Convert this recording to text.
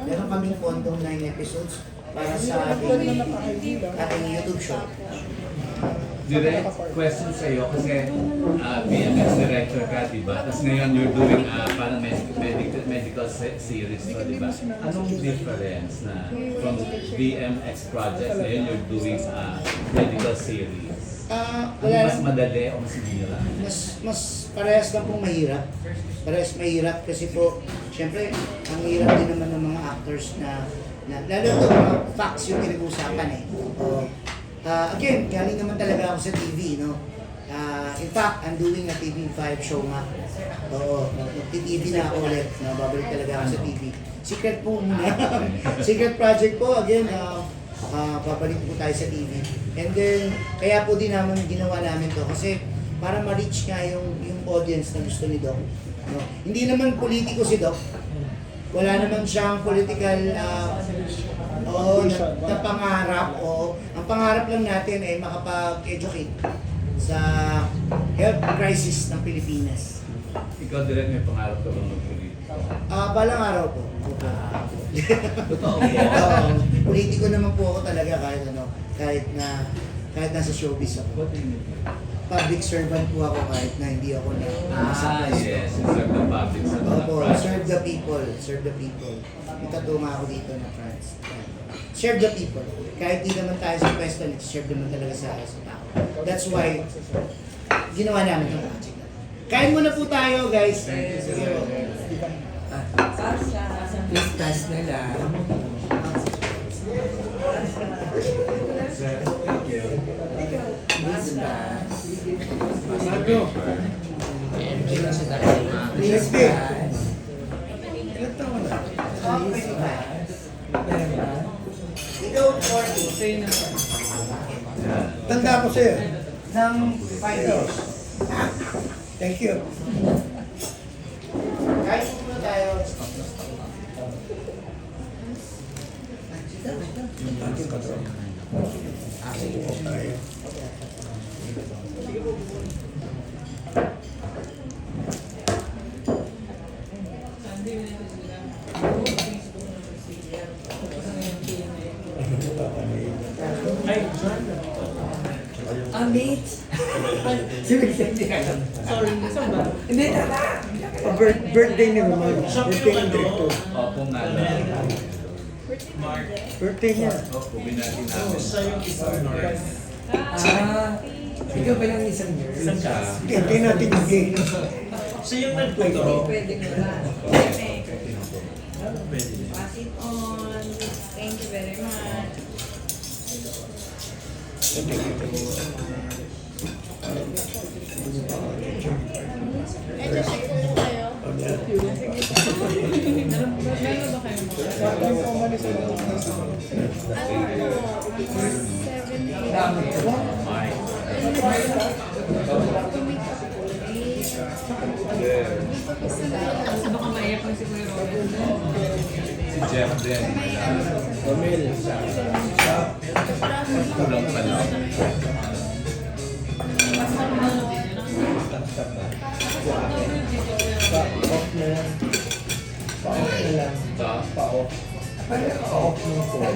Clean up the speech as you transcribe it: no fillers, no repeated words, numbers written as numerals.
Meron kaming pondong 9 episodes para sa ating YouTube show. Direct question sa iyo kasi BMX director ka, di ba? Tapos ngayon you're doing parang medical series to, di ba? Anong difference na from BMX project ngayon you're doing medical series? Ano mas madali o mas mahirap? Mas parehas lang pong mahirap. Parehas mahirap kasi po, syempre, ang hirap din naman ng mga actors na lalo ito, mga facts yung pinag-uusapan eh. Again, galing naman talaga ako sa TV, no? In fact, I'm doing a TV5 show nga. Oo, TV na ako ulit. Babalik talaga ako sa TV. Secret po muna. Secret project po, again, babalik po tayo sa TV. And then, kaya po din naman ginawa namin to kasi para ma-reach nga yung audience na gusto ni Doc. No? Hindi naman politiko si Doc. Wala naman siyang political na pangarap. Ang pangarap lang natin ay makapag-educate sa health crisis ng Pilipinas. Ikaw direct may pangarap ka bang mag-politiko? Balang araw po. Totoo po. Politiko naman po ako talaga kahit nasa showbiz ako. Public servant po ako kahit na hindi ako na Yes, serve the public sa mga Opo, projects. serve the people. Serve the people. May tattoo nga ako dito na France. Serve the people. Kahit di naman tayo sa pwesto, serve naman talaga sa tao. That's why, ginawa namin itong project na. Kain muna po tayo, guys. Sige po. Please task na lang. Please task. Marco. MJ na siya dahil mga Please, please task. Ilan taon na? Please task. Ikaw, 40. Tanda ko sa'yo. Ng 5 years. Thank you. Kain po muna tayo. Ating katrol. Tayo. Amit! Sorry, saan ba? Hindi, tama! Birthday ni Roman. Birthday ng director. Opo nga lang. Birthday niya. Opo, binati namin. Ikaw ba lang isang nurse? Hindi natin mag-gay. Siya yung nagtuturo. Pwede mo lang. Pass it on. Thank you very much. Ito, shake na tayo. Meron ba kayo mo? Kasi baka maiyak na si Kuya Robin. Si Jeff din. Kulang pa lang. Pa-off na lang. Pa-off na lang. Ito. Pa-off. Pa-off ng phone.